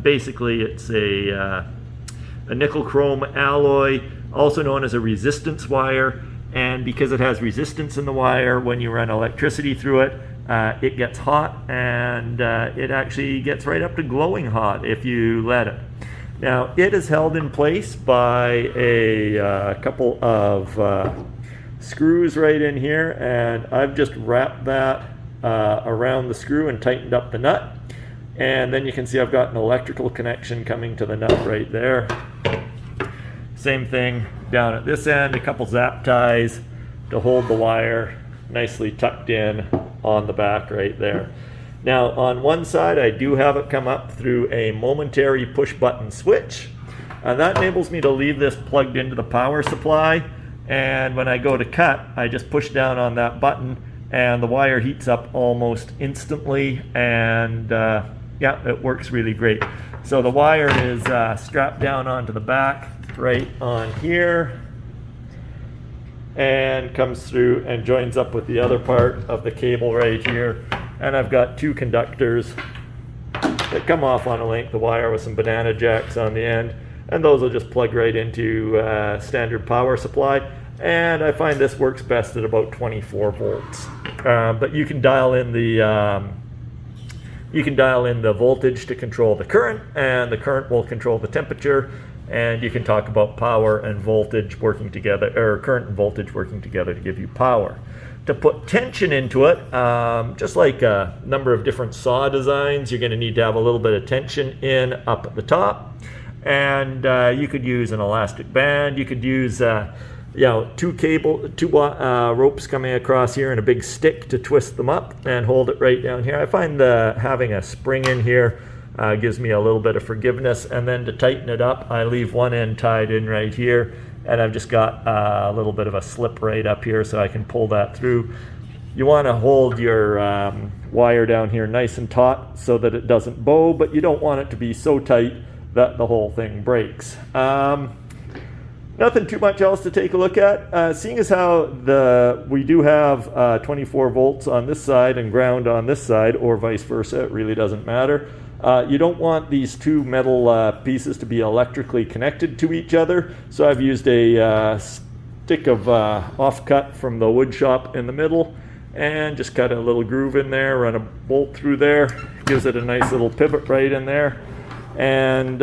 basically it's a nickel chrome alloy, also known as a resistance wire, and because it has resistance in the wire, when you run electricity through it, it gets hot, and it actually gets right up to glowing hot if you let it. Now, it is held in place by a couple of screws right in here, and I've just wrapped that around the screw and tightened up the nut. And then you can see I've got an electrical connection coming to the nut right there. Same thing down at this end, a couple zap ties to hold the wire nicely tucked in on the back right there. Now on one side I do have it come up through a momentary push button switch, That enables me to leave this plugged into the power supply, and when I go to cut, I just push down on that button and the wire heats up almost instantly, and yeah, it works really great. So the wire is strapped down onto the back right on here and comes through and joins up with the other part of the cable right here. And I've got two conductors that come off on a length of wire with some banana jacks on the end, and those will just plug right into standard power supply. And I find this works best at about 24 volts. But you can dial in the voltage to control the current, and the current will control the temperature. And you can talk about power and voltage working together, or current and voltage working together to give you power. To put tension into it, just like a number of different saw designs, you're going to need to have a little bit of tension in up at the top. And you could use an elastic band. You could use two ropes coming across here and a big stick to twist them up and hold it right down here. I find having a spring in here gives me a little bit of forgiveness, and then to tighten it up, I leave one end tied in right here, and I've just got a little bit of a slip right up here so I can pull that through. You want to hold your wire down here nice and taut so that it doesn't bow, but you don't want it to be so tight that the whole thing breaks. Nothing too much else to take a look at. Seeing as how we do have 24 volts on this side and ground on this side, or vice versa, it really doesn't matter. You don't want these two metal pieces to be electrically connected to each other, so I've used a stick of offcut from the wood shop in the middle and just cut a little groove in there, run a bolt through there, gives it a nice little pivot right in there. And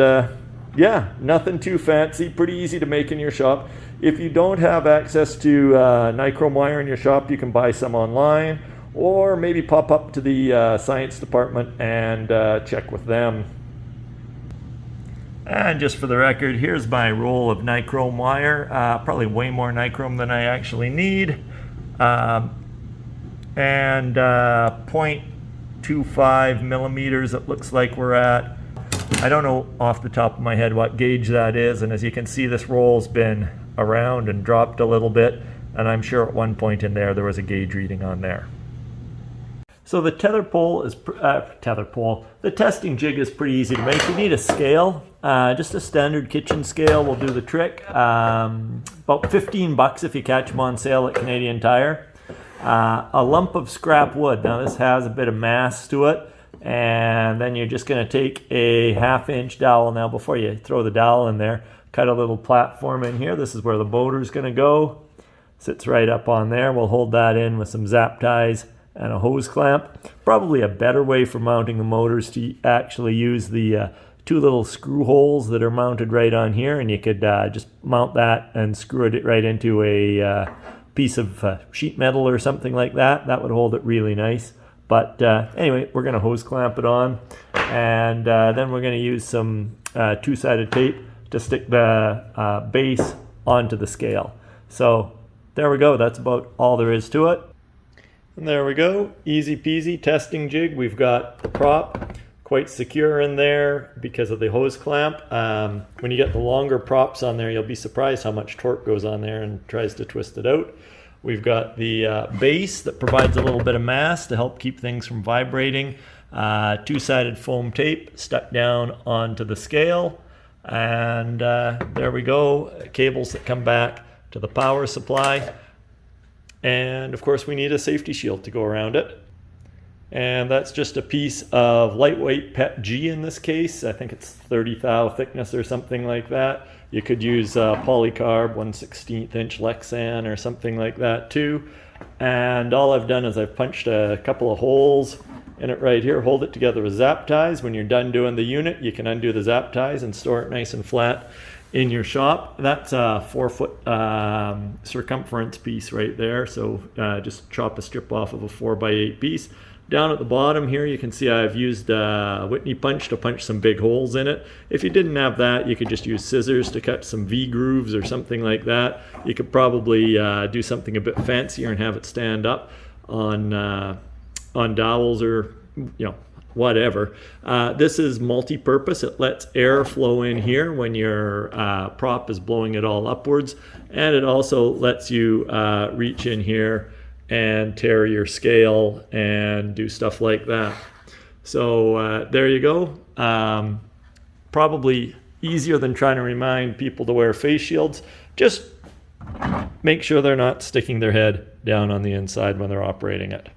yeah, nothing too fancy, pretty easy to make in your shop. If you don't have access to nichrome wire in your shop, you can buy some online, or maybe pop up to the science department and check with them. And just for the record, here's my roll of nichrome wire, probably way more nichrome than I actually need, and 0.25 millimeters it looks like we're at. I don't know off the top of my head what gauge that is, and as you can see, this roll's been around and dropped a little bit, and I'm sure at one point in there was a gauge reading on there. So the the testing jig is pretty easy to make. You need a scale, just a standard kitchen scale will do the trick. About 15 bucks if you catch them on sale at Canadian Tire. A lump of scrap wood. Now this has a bit of mass to it, and then you're just going to take a 1/2-inch dowel. Now before you throw the dowel in there, cut a little platform in here. This is where the motor is going to go. Sits right up on there. We'll hold that in with some zap ties and a hose clamp. Probably a better way for mounting the motors to actually use the two little screw holes that are mounted right on here, and you could just mount that and screw it right into a piece of sheet metal or something like that. That would hold it really nice. But anyway, we're going to hose clamp it on, and then we're going to use some two-sided tape to stick the base onto the scale. So there we go. That's about all there is to it. And there we go, easy peasy testing jig. We've got the prop quite secure in there because of the hose clamp. When you get the longer props on there, you'll be surprised how much torque goes on there and tries to twist it out. We've got the base that provides a little bit of mass to help keep things from vibrating. Two-sided foam tape stuck down onto the scale. And there we go, cables that come back to the power supply. And of course we need a safety shield to go around it. And that's just a piece of lightweight PET G in this case. I think it's 30 thou thickness or something like that. You could use polycarb 1/16 inch Lexan or something like that too. And all I've done is I've punched a couple of holes in it right here, hold it together with zap ties. When you're done doing the unit, you can undo the zap ties and store it nice and flat in your shop. That's a 4-foot circumference piece right there. So just chop a strip off of a 4x8 piece. Down at the bottom here, you can see I've used a Whitney punch to punch some big holes in it. If you didn't have that, you could just use scissors to cut some V grooves or something like that. You could probably do something a bit fancier and have it stand up on dowels, or whatever. This is multi-purpose. It lets air flow in here when your prop is blowing it all upwards, and it also lets you reach in here and tear your scale and do stuff like that. So there you go. Probably easier than trying to remind people to wear face shields. Just make sure they're not sticking their head down on the inside when they're operating it.